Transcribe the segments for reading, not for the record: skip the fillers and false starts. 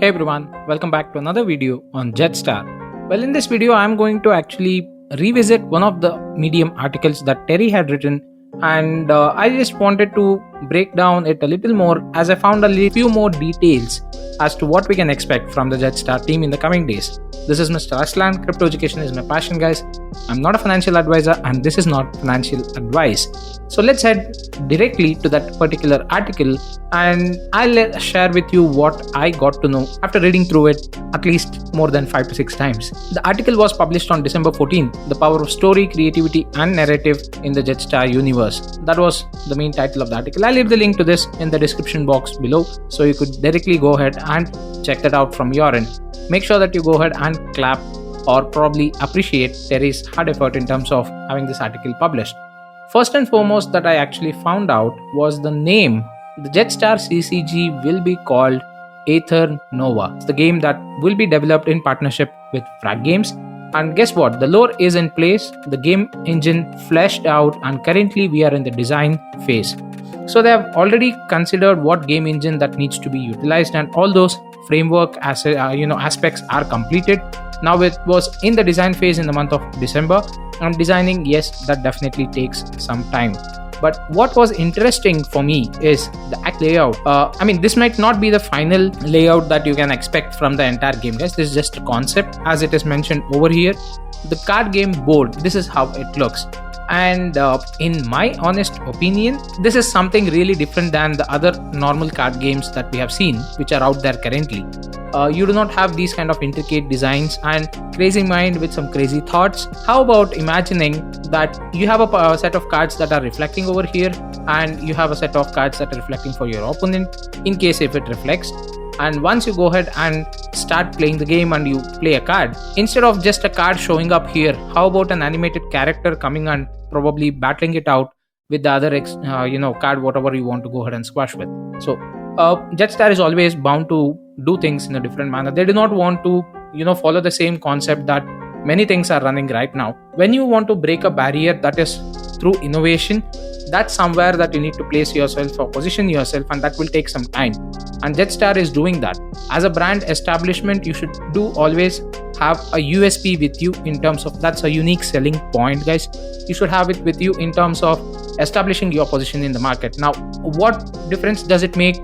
Hey everyone, welcome back to another video on Jedstar. Well, in this video, I'm going to actually revisit one of the Medium articles that Terry had written, and I just wanted to break down it a little more as I found a few more details as to what we can expect from the Jedstar team in the coming days. This is Mr. Aslan. Crypto education is my passion, guys. I'm not a financial advisor, and this is not financial advice. So let's head directly to that particular article, and I'll share with you what I got to know after reading through it at least more than 5 to 6 times. The article was published on December 14, The Power of Story, Creativity and Narrative in the Jedstar Universe. That was the main title of the article. I'll leave the link to this in the description box below, so you could directly go ahead and check that out from your end. Make sure that you go ahead and clap or probably appreciate Terry's hard effort in terms of having this article published. First and foremost that I actually found out was the name. The Jedstar CCG will be called Aether Nova. It's the game that will be developed in partnership with Frag Games. And guess what? The lore is in place, the game engine fleshed out, and currently we are in the design phase. So they have already considered what game engine that needs to be utilized, and all those framework aspects are completed. Now it was in the design phase in the month of December, and designing, yes, that definitely takes some time. But what was interesting for me is the act layout. This might not be the final layout that you can expect from the entire game, guys. This is just a concept, as it is mentioned over here. The card game board, this is how it looks. And in my honest opinion, this is something really different than the other normal card games that we have seen, which are out there currently. You do not have these kind of intricate designs and crazy mind with some crazy thoughts. How about imagining that you have a set of cards that are reflecting over here, and you have a set of cards that are reflecting for your opponent in case if it reflects. And once you go ahead and start playing the game and you play a card, instead of just a card showing up here, how about an animated character coming and probably battling it out with the other card, whatever you want to go ahead and squash with. So Jedstar is always bound to do things in a different manner. They do not want to follow the same concept that many things are running right now. When you want to break a barrier, that is through innovation, that's somewhere that you need to place yourself or position yourself, and that will take some time. And Jedstar is doing that. As a brand establishment, you should always have a USP with you in terms of that's a unique selling point, guys. You should have it with you in terms of establishing your position in the market. Now, what difference does it make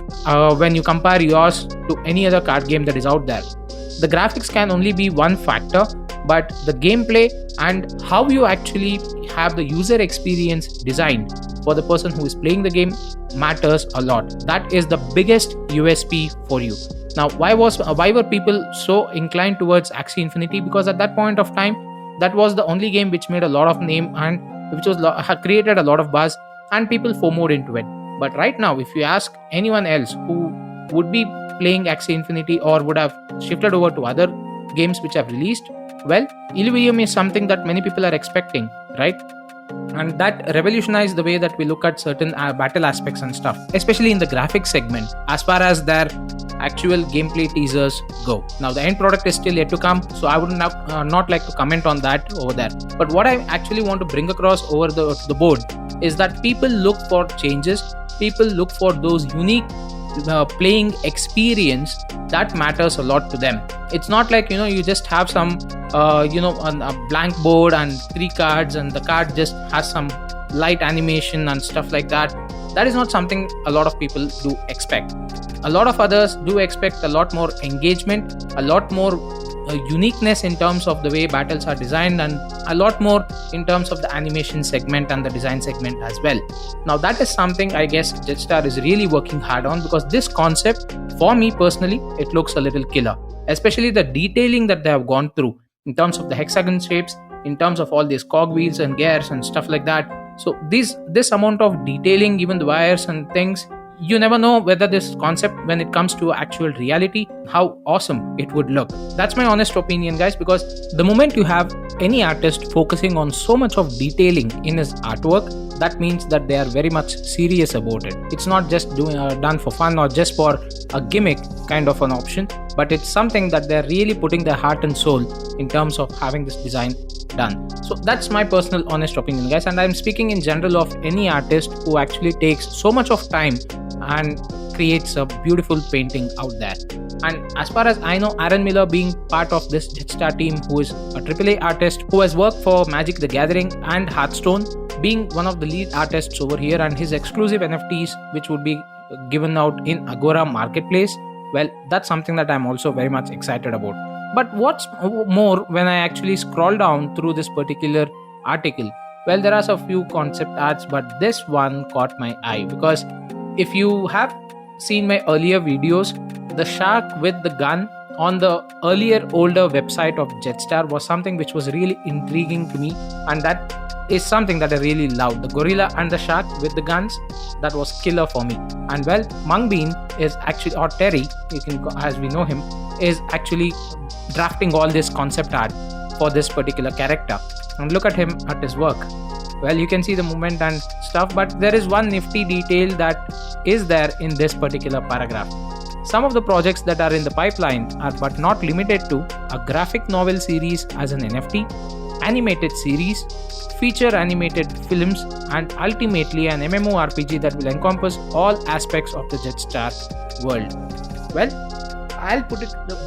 when you compare yours to any other card game that is out there? The graphics can only be one factor, but the gameplay and how you actually have the user experience designed for the person who is playing the game matters a lot. That is the biggest USP for you. Now, why were people so inclined towards Axie Infinity? Because at that point of time, that was the only game which made a lot of name and which created a lot of buzz, and people FOMO'd into it. But right now, if you ask anyone else who would be playing Axie Infinity or would have shifted over to other games which have released, well, Illuvium is something that many people are expecting, right? And that revolutionized the way that we look at certain battle aspects and stuff, especially in the graphics segment, as far as their actual gameplay teasers go. Now, the end product is still yet to come, so I would not like to comment on that over there. But what I actually want to bring across over the board is that people look for changes, people look for those unique playing experience that matters a lot to them. It's not like you just have some a blank board and 3 cards, and the card just has some light animation and stuff like that. That is not something a lot of people do expect. A lot of others do expect a lot more engagement, a lot more uniqueness in terms of the way battles are designed, and a lot more in terms of the animation segment and the design segment as well. Now, that is something I guess Jedstar is really working hard on, because this concept, for me personally, it looks a little killer, especially the detailing that they have gone through in terms of the hexagon shapes, in terms of all these cogwheels and gears and stuff like that. So this amount of detailing, even the wires and things, you never know whether this concept, when it comes to actual reality, how awesome it would look. That's my honest opinion, guys, because the moment you have any artist focusing on so much of detailing in his artwork, that means that they are very much serious about it. It's not just done for fun or just for a gimmick kind of an option, but it's something that they're really putting their heart and soul in terms of having this design done. So that's my personal honest opinion, guys, and I'm speaking in general of any artist who actually takes so much of time and creates a beautiful painting out there. And as far as I know, Aaron Miller being part of this Jedstar team, who is a AAA artist who has worked for Magic the Gathering and Hearthstone, being one of the lead artists over here, and his exclusive NFTs which would be given out in Agora Marketplace, well, that's something that I'm also very much excited about. But what's more, when I actually scroll down through this particular article, well, there are a few concept arts, but this one caught my eye because if you have seen my earlier videos, the shark with the gun on the earlier older website of Jedstar was something which was really intriguing to me, and that is something that I really loved. The gorilla and the shark with the guns, that was killer for me. And well, Mungbean is actually, or Terry, you can, as we know him, is actually drafting all this concept art for this particular character. And look at him at his work. Well, you can see the movement and stuff, but there is one nifty detail that is there in this particular paragraph. Some of the projects that are in the pipeline are but not limited to a graphic novel series as an NFT, animated series, feature animated films, and ultimately an MMORPG that will encompass all aspects of the Jedstar world. Well, I'll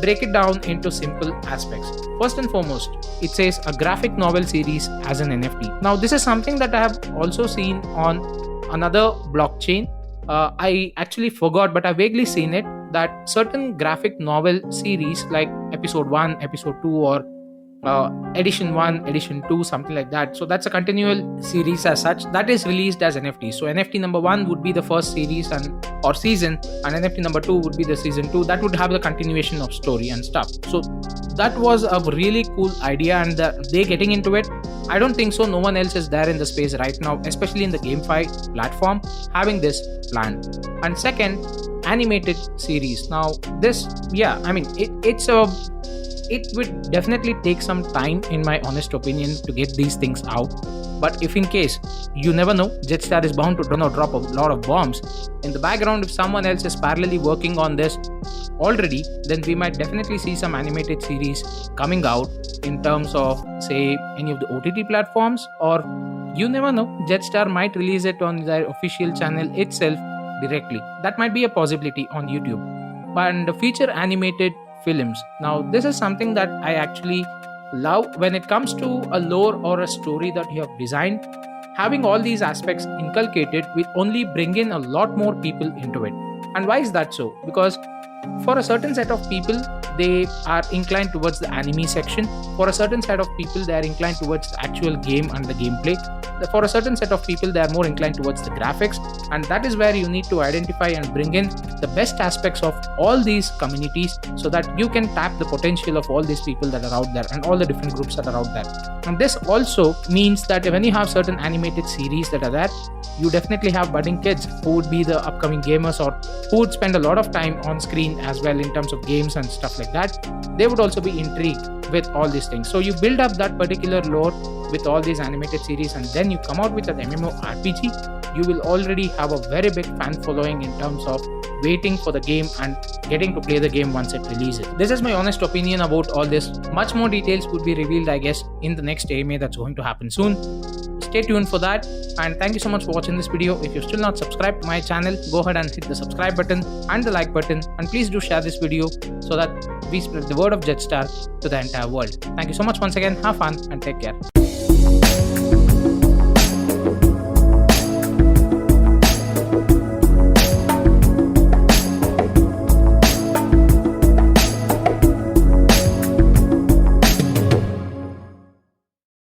break it down into simple aspects. First and foremost, it says a graphic novel series as an NFT. Now, this is something that I have also seen on another blockchain. I actually forgot, but I vaguely seen it, that certain graphic novel series like episode 1, episode 2, or edition 1, edition 2, something like that. So that's a continual series as such that is released as NFT. So NFT number 1 would be the first series or season, and NFT number 2 would be the season 2. That would have the continuation of story and stuff. So that was a really cool idea, and they getting into it. I don't think so. No one else is there in the space right now, especially in the GameFi platform, having this plan. And second, animated series. Now this, yeah, I mean, it would definitely take some time, in my honest opinion, to get these things out. But if in case, you never know, Jedstar is bound to drop a lot of bombs in the background. If someone else is parallelly working on this already, then we might definitely see some animated series coming out in terms of, say, any of the OTT platforms, or you never know, Jedstar might release it on their official channel itself directly. That might be a possibility on YouTube. And the feature animated films. Now, this is something that I actually love when it comes to a lore or a story that you have designed. Having all these aspects inculcated will only bring in a lot more people into it. And why is that so? Because for a certain set of people, they are inclined towards the anime section. For a certain set of people, they are inclined towards the actual game and the gameplay. For a certain set of people, they are more inclined towards the graphics, and that is where you need to identify and bring in the best aspects of all these communities so that you can tap the potential of all these people that are out there and all the different groups that are out there. And this also means that when you have certain animated series that are there, you definitely have budding kids who would be the upcoming gamers, or who would spend a lot of time on screen as well in terms of games and stuff like that. They would also be intrigued with all these things. So you build up that particular lore with all these animated series, and then you come out with an MMORPG. You will already have a very big fan following in terms of waiting for the game and getting to play the game once it releases. This is my honest opinion about all this. Much more details would be revealed, I guess, in the next AMA that's going to happen soon. Stay tuned for that, and thank you so much for watching this video. If you're still not subscribed to my channel, go ahead and hit the subscribe button and the like button, and please do share this video so that we spread the word of Jedstar to the entire world. Thank you so much once again. Have fun and take care.